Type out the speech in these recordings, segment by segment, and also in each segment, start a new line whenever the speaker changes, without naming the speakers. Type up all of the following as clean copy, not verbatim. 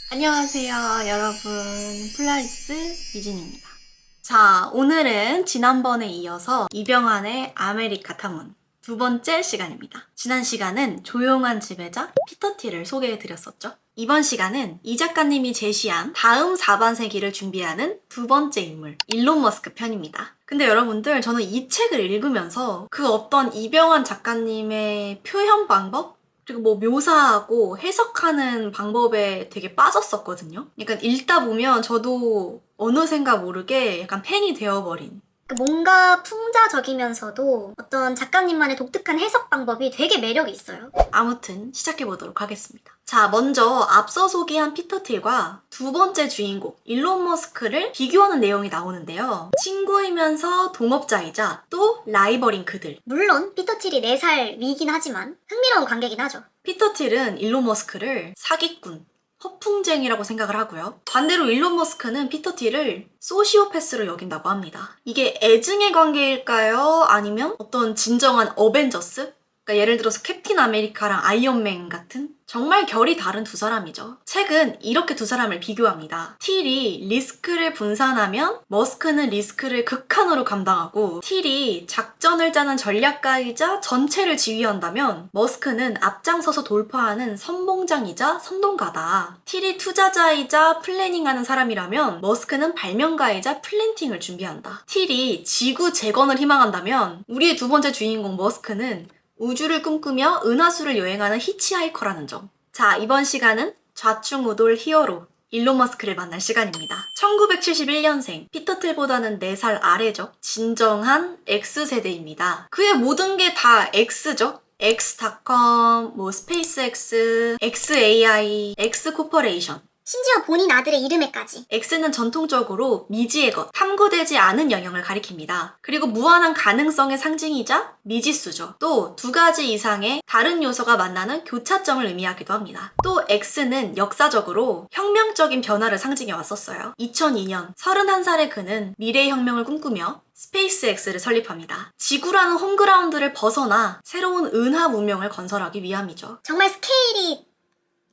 안녕하세요, 여러분. 폴라리스 유진입니다. 자, 오늘은 지난번에 이어서 이병환의 아메리카 탐문 두 번째 시간입니다. 지난 시간은 조용한 지배자 피터티를 소개해드렸었죠. 이번 시간은 이 작가님이 제시한 다음 4반세기를 준비하는 두 번째 인물, 일론 머스크 편입니다. 근데 여러분들, 저는 이 책을 읽으면서 그 어떤 이병환 작가님의 표현 방법? 그리고 뭐 묘사하고 해석하는 방법에 되게 빠졌었거든요. 약간 읽다 보면 저도 어느샌가 모르게 약간 팬이 되어버린.
뭔가 풍자적이면서도 어떤 작가님만의 독특한 해석 방법이 되게 매력이 있어요.
아무튼 시작해보도록 하겠습니다. 자, 먼저 앞서 소개한 피터 틸과 두 번째 주인공 일론 머스크를 비교하는 내용이 나오는데요. 친구이면서 동업자이자 또 라이벌인 그들.
물론 피터 틸이 4살 위긴 하지만 흥미로운 관계긴 하죠.
피터 틸은 일론 머스크를 사기꾼, 허풍쟁이라고 생각을 하고요. 반대로 일론 머스크는 피터 틸을 소시오패스로 여긴다고 합니다. 이게 애증의 관계일까요? 아니면 어떤 진정한 어벤져스? 그러니까 예를 들어서 캡틴 아메리카랑 아이언맨 같은 정말 결이 다른 두 사람이죠. 책은 이렇게 두 사람을 비교합니다. 틸이 리스크를 분산하면 머스크는 리스크를 극한으로 감당하고, 틸이 작전을 짜는 전략가이자 전체를 지휘한다면 머스크는 앞장서서 돌파하는 선봉장이자 선동가다. 틸이 투자자이자 플래닝하는 사람이라면 머스크는 발명가이자 플랜팅을 준비한다. 틸이 지구 재건을 희망한다면 우리의 두 번째 주인공 머스크는 우주를 꿈꾸며 은하수를 여행하는 히치하이커라는 점. 자, 이번 시간은 좌충우돌 히어로 일론 머스크를 만날 시간입니다. 1971년생, 피터 틸보다는 4살 아래죠. 진정한 X세대입니다. 그의 모든 게 다 X죠. X닷컴, 뭐 스페이스X, XAI, X코퍼레이션.
심지어 본인 아들의 이름에까지.
X는 전통적으로 미지의 것, 탐구되지 않은 영역을 가리킵니다. 그리고 무한한 가능성의 상징이자 미지수죠. 또 2가지 이상의 다른 요소가 만나는 교차점을 의미하기도 합니다. 또 X는 역사적으로 혁명적인 변화를 상징해 왔었어요. 2002년 31살의 그는 미래의 혁명을 꿈꾸며 스페이스X를 설립합니다. 지구라는 홈그라운드를 벗어나 새로운 은하 문명을 건설하기 위함이죠.
정말 스케일이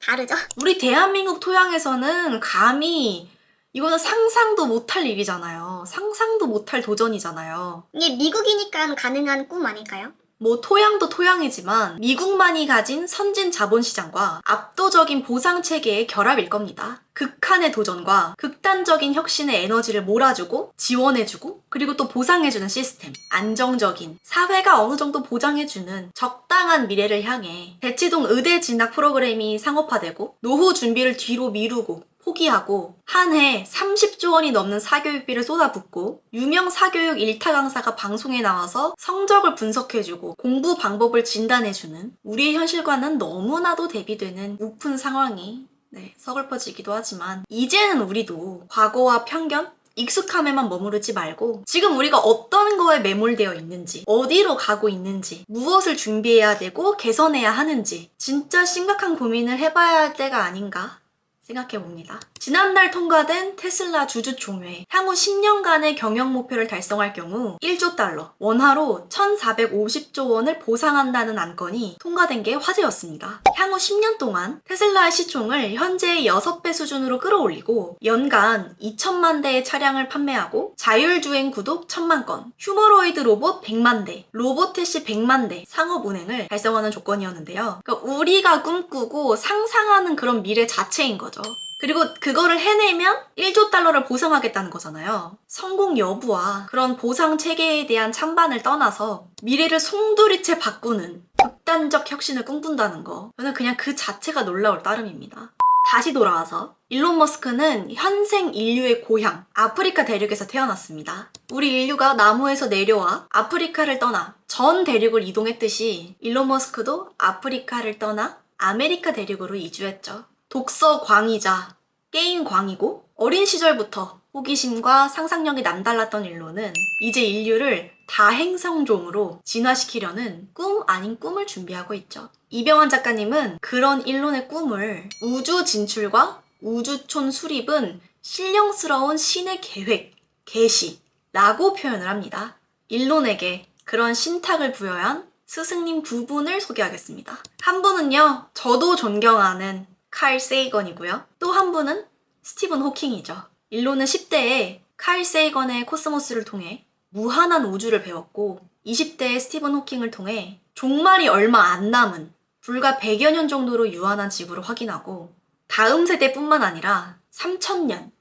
다르죠?
우리 대한민국 토양에서는 감히 이거는 상상도 못할 일이잖아요. 상상도 못할 도전이잖아요.
이게 미국이니까 가능한 꿈 아닐까요?
뭐 토양도 토양이지만 미국만이 가진 선진 자본시장과 압도적인 보상체계의 결합일 겁니다. 극한의 도전과 극단적인 혁신의 에너지를 몰아주고 지원해주고 그리고 또 보상해주는 시스템, 안정적인 사회가 어느 정도 보장해주는 적당한 미래를 향해 대치동 의대 진학 프로그램이 상업화되고 노후 준비를 뒤로 미루고 포기하고 한 해 30조 원이 넘는 사교육비를 쏟아붓고 유명 사교육 일타 강사가 방송에 나와서 성적을 분석해주고 공부 방법을 진단해주는 우리의 현실과는 너무나도 대비되는 우픈 상황이 서글퍼지기도 하지만 이제는 우리도 과거와 편견? 익숙함에만 머무르지 말고 지금 우리가 어떤 거에 매몰되어 있는지, 어디로 가고 있는지, 무엇을 준비해야 되고 개선해야 하는지 진짜 심각한 고민을 해봐야 할 때가 아닌가 생각해봅니다. 지난달 통과된 테슬라 주주 총회, 향후 10년간의 경영 목표를 달성할 경우 1조 달러, 원화로 1,450조 원을 보상한다는 안건이 통과된 게 화제였습니다. 향후 10년 동안 테슬라의 시총을 현재의 6배 수준으로 끌어올리고 연간 2천만 대의 차량을 판매하고 자율주행 구독 1,000만 건, 휴머로이드 로봇 100만 대, 로보택시 100만 대 상업 운행을 달성하는 조건이었는데요. 그러니까 우리가 꿈꾸고 상상하는 그런 미래 자체인 거죠. 그리고 그거를 해내면 1조 달러를 보상하겠다는 거잖아요. 성공 여부와 그런 보상 체계에 대한 찬반을 떠나서 미래를 송두리째 바꾸는 극단적 혁신을 꿈꾼다는 거, 저는 그냥 그 자체가 놀라울 따름입니다. 다시 돌아와서 일론 머스크는 현생 인류의 고향 아프리카 대륙에서 태어났습니다. 우리 인류가 나무에서 내려와 아프리카를 떠나 전 대륙을 이동했듯이 일론 머스크도 아프리카를 떠나 아메리카 대륙으로 이주했죠. 독서 광이자 게임 광이고 어린 시절부터 호기심과 상상력이 남달랐던 일론은 이제 인류를 다행성종으로 진화시키려는 꿈 아닌 꿈을 준비하고 있죠. 이병환 작가님은 그런 일론의 꿈을 우주 진출과 우주촌 수립은 신령스러운 신의 계획, 계시라고 표현을 합니다. 일론에게 그런 신탁을 부여한 스승님 두 분을 소개하겠습니다. 한 분은요, 저도 존경하는 칼 세이건이고요. 또 한 분은 스티븐 호킹이죠. 일론은 10대에 칼 세이건의 코스모스를 통해 무한한 우주를 배웠고 20대의 스티븐 호킹을 통해 종말이 얼마 안 남은 불과 100여 년 정도로 유한한 지구를 확인하고 다음 세대뿐만 아니라 3000년,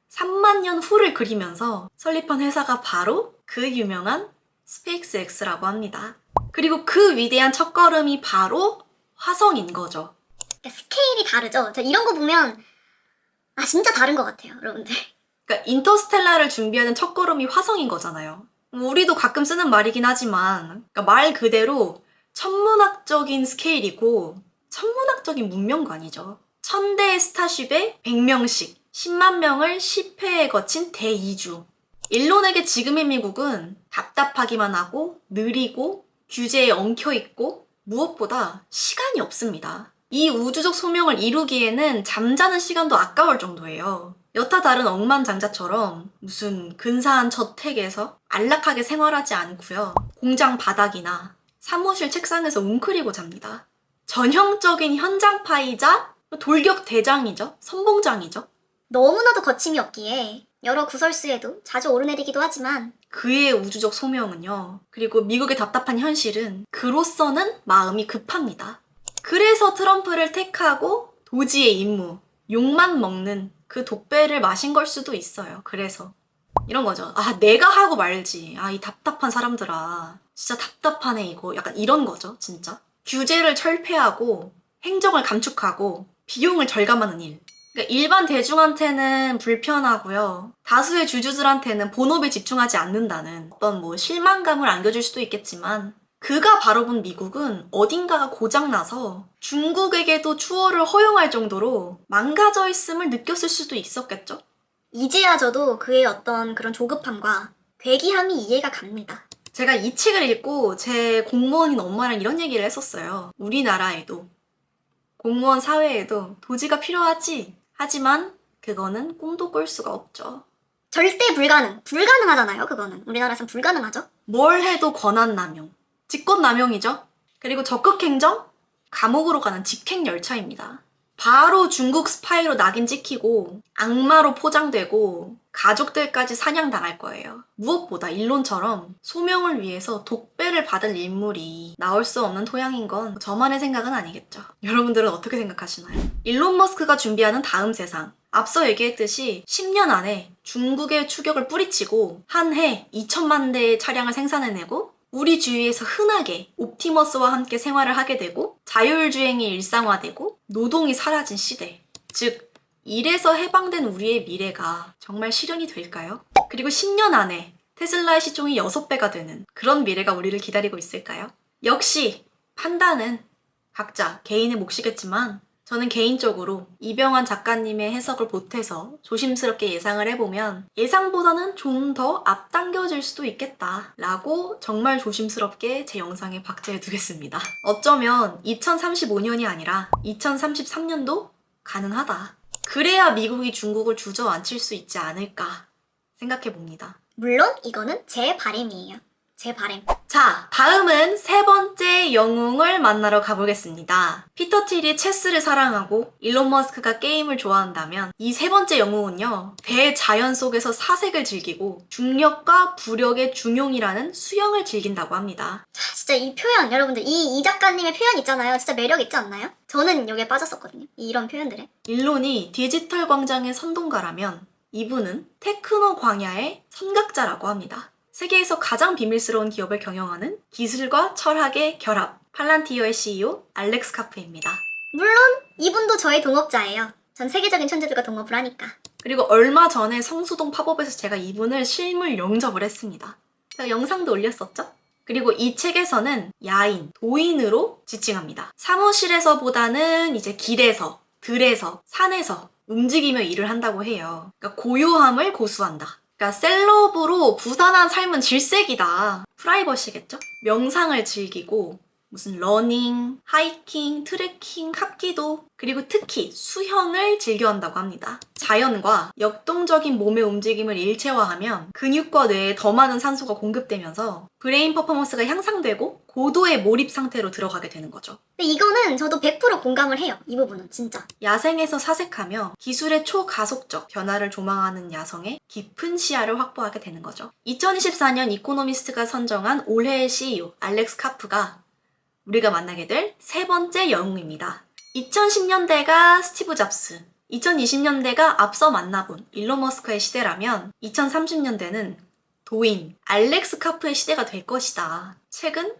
3만 년 후를 그리면서 설립한 회사가 바로 그 유명한 스페이스 X라고 합니다. 그리고 그 위대한 첫걸음이 바로 화성인 거죠.
그러니까 스케일이 다르죠. 저 이런 거 보면 진짜 다른 것 같아요, 여러분들.
그러니까 인터스텔라를 준비하는 첫걸음이 화성인 거잖아요. 우리도 가끔 쓰는 말이긴 하지만 그러니까 말 그대로 천문학적인 스케일이고 천문학적인 문명관이죠. 1000대의 스타쉽에 100명씩 10만 명을 10회에 거친 대이주. 일론에게 지금의 미국은 답답하기만 하고 느리고 규제에 엉켜있고 무엇보다 시간이 없습니다. 이 우주적 소명을 이루기에는 잠자는 시간도 아까울 정도예요. 여타 다른 억만장자처럼 무슨 근사한 저택에서 안락하게 생활하지 않고요. 공장 바닥이나 사무실 책상에서 웅크리고 잡니다. 전형적인 현장파이자 돌격 대장이죠. 선봉장이죠.
너무나도 거침이 없기에 여러 구설수에도 자주 오르내리기도 하지만
그의 우주적 소명은요. 그리고 미국의 답답한 현실은 그로서는 마음이 급합니다. 그래서 트럼프를 택하고 도지의 임무, 욕만 먹는 그 독배를 마신 걸 수도 있어요. 그래서 이런 거죠. 내가 하고 말지. 이 답답한 사람들아. 진짜 답답하네 이거. 약간 이런 거죠. 진짜. 규제를 철폐하고 행정을 감축하고 비용을 절감하는 일. 그러니까 일반 대중한테는 불편하고요. 다수의 주주들한테는 본업에 집중하지 않는다는 어떤 실망감을 안겨줄 수도 있겠지만 그가 바로 본 미국은 어딘가가 고장나서 중국에게도 추월을 허용할 정도로 망가져 있음을 느꼈을 수도 있었겠죠?
이제야 저도 그의 어떤 그런 조급함과 괴기함이 이해가 갑니다.
제가 이 책을 읽고 제 공무원인 엄마랑 이런 얘기를 했었어요. 우리나라에도 공무원 사회에도 도지가 필요하지. 하지만 그거는 꿈도 꿀 수가 없죠.
절대 불가능하잖아요. 그거는 우리나라에선 불가능하죠.
뭘 해도 권한남용, 직권남용이죠. 그리고 적극행정, 감옥으로 가는 직행열차입니다. 바로 중국 스파이로 낙인 찍히고 악마로 포장되고 가족들까지 사냥당할 거예요. 무엇보다 일론처럼 소명을 위해서 독배를 받을 인물이 나올 수 없는 토양인 건 저만의 생각은 아니겠죠. 여러분들은 어떻게 생각하시나요? 일론 머스크가 준비하는 다음 세상. 앞서 얘기했듯이 10년 안에 중국의 추격을 뿌리치고 한 해 2천만 대의 차량을 생산해내고 우리 주위에서 흔하게 옵티머스와 함께 생활을 하게 되고 자율주행이 일상화되고 노동이 사라진 시대. 즉, 일에서 해방된 우리의 미래가 정말 실현이 될까요? 그리고 10년 안에 테슬라의 시총이 6배가 되는 그런 미래가 우리를 기다리고 있을까요? 역시 판단은 각자 개인의 몫이겠지만 저는 개인적으로 이병환 작가님의 해석을 보태서 조심스럽게 예상을 해보면 예상보다는 좀 더 앞당겨질 수도 있겠다 라고 정말 조심스럽게 제 영상에 박제해두겠습니다. 어쩌면 2035년이 아니라 2033년도 가능하다. 그래야 미국이 중국을 주저앉힐 수 있지 않을까 생각해봅니다.
물론 이거는 제 바람이에요. 제 바람.
자, 다음은 세 번째 영웅을 만나러 가보겠습니다. 피터 틸이 체스를 사랑하고 일론 머스크가 게임을 좋아한다면 이 세 번째 영웅은요, 대자연 속에서 사색을 즐기고 중력과 부력의 중용이라는 수영을 즐긴다고 합니다.
진짜 이 표현, 여러분들 이 작가님의 표현 있잖아요. 진짜 매력 있지 않나요? 저는 여기에 빠졌었거든요. 이런 표현들에.
일론이 디지털 광장의 선동가라면 이분은 테크노 광야의 선각자라고 합니다. 세계에서 가장 비밀스러운 기업을 경영하는 기술과 철학의 결합, 팔란티어의 CEO 알렉스 카프입니다.
물론 이분도 저의 동업자예요. 전 세계적인 천재들과 동업을 하니까.
그리고 얼마 전에 성수동 팝업에서 제가 이분을 실물 영접을 했습니다. 제가 영상도 올렸었죠? 그리고 이 책에서는 야인, 도인으로 지칭합니다. 사무실에서보다는 이제 길에서, 들에서, 산에서 움직이며 일을 한다고 해요. 그러니까 고요함을 고수한다. 그러니까 셀럽으로 부산한 삶은 질색이다. 프라이버시겠죠? 명상을 즐기고 무슨 러닝, 하이킹, 트레킹, 합기도 그리고 특히 수영을 즐겨한다고 합니다. 자연과 역동적인 몸의 움직임을 일체화하면 근육과 뇌에 더 많은 산소가 공급되면서 브레인 퍼포먼스가 향상되고 고도의 몰입 상태로 들어가게 되는 거죠.
근데 이거는 저도 100% 공감을 해요. 이 부분은 진짜.
야생에서 사색하며 기술의 초가속적 변화를 조망하는 야성의 깊은 시야를 확보하게 되는 거죠. 2024년 이코노미스트가 선정한 올해의 CEO 알렉스 카프가 우리가 만나게 될 세 번째 영웅입니다. 2010년대가 스티브 잡스, 2020년대가 앞서 만나본 일론 머스크의 시대라면 2030년대는 도인 알렉스 카프의 시대가 될 것이다. 책은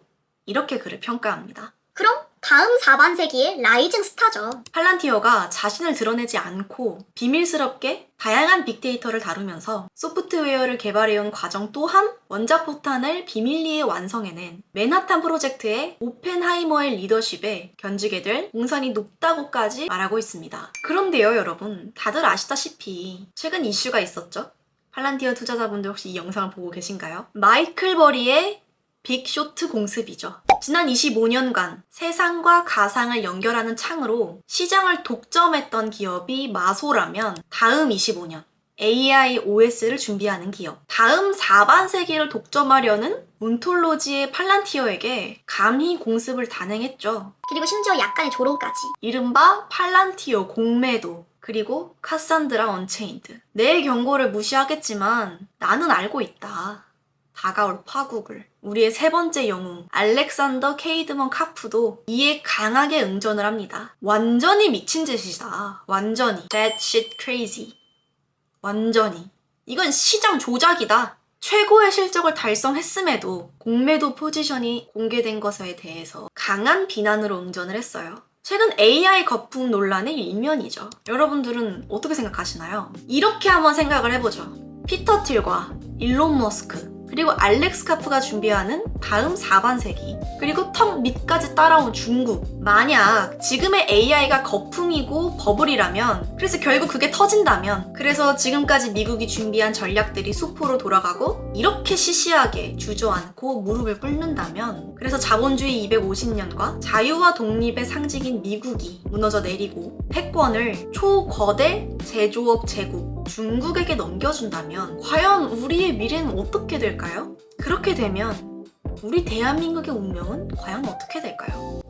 이렇게 그를 평가합니다.
그럼 다음 4반세기의 라이징 스타죠.
팔란티어가 자신을 드러내지 않고 비밀스럽게 다양한 빅데이터를 다루면서 소프트웨어를 개발해온 과정 또한 원자포탄을 비밀리에 완성해낸 맨하탄 프로젝트의 오펜하이머의 리더십에 견지게 될 공산이 높다고까지 말하고 있습니다. 그런데요 여러분, 다들 아시다시피 최근 이슈가 있었죠? 팔란티어 투자자분들 혹시 이 영상을 보고 계신가요? 마이클 버리의 빅쇼트 공습이죠. 지난 25년간 세상과 가상을 연결하는 창으로 시장을 독점했던 기업이 마소라면 다음 25년 AI OS를 준비하는 기업, 다음 4반세기를 독점하려는 온톨로지의 팔란티어에게 감히 공습을 단행했죠.
그리고 심지어 약간의 조롱까지.
이른바 팔란티어 공매도, 그리고 카산드라 언체인드. 내 경고를 무시하겠지만 나는 알고 있다. 다가올 파국을. 우리의 세 번째 영웅 알렉산더 케이드먼 카프도 이에 강하게 응전을 합니다. 완전히 미친 짓이다. 완전히. That shit crazy. 완전히. 이건 시장 조작이다. 최고의 실적을 달성했음에도 공매도 포지션이 공개된 것에 대해서 강한 비난으로 응전을 했어요. 최근 AI 거품 논란의 일면이죠. 여러분들은 어떻게 생각하시나요? 이렇게 한번 생각을 해보죠. 피터 틸과 일론 머스크, 그리고 알렉스 카프가 준비하는 다음 4반세기, 그리고 턱 밑까지 따라온 중국. 만약 지금의 AI가 거품이고 버블이라면, 그래서 결국 그게 터진다면, 그래서 지금까지 미국이 준비한 전략들이 수포로 돌아가고 이렇게 시시하게 주저앉고 무릎을 꿇는다면, 그래서 자본주의 250년과 자유와 독립의 상징인 미국이 무너져 내리고 패권을 초거대 제조업 제국 중국에게 넘겨준다면 과연 우리의 미래는 어떻게 될까요? 그렇게 되면 우리 대한민국의 운명은 과연 어떻게 될까요?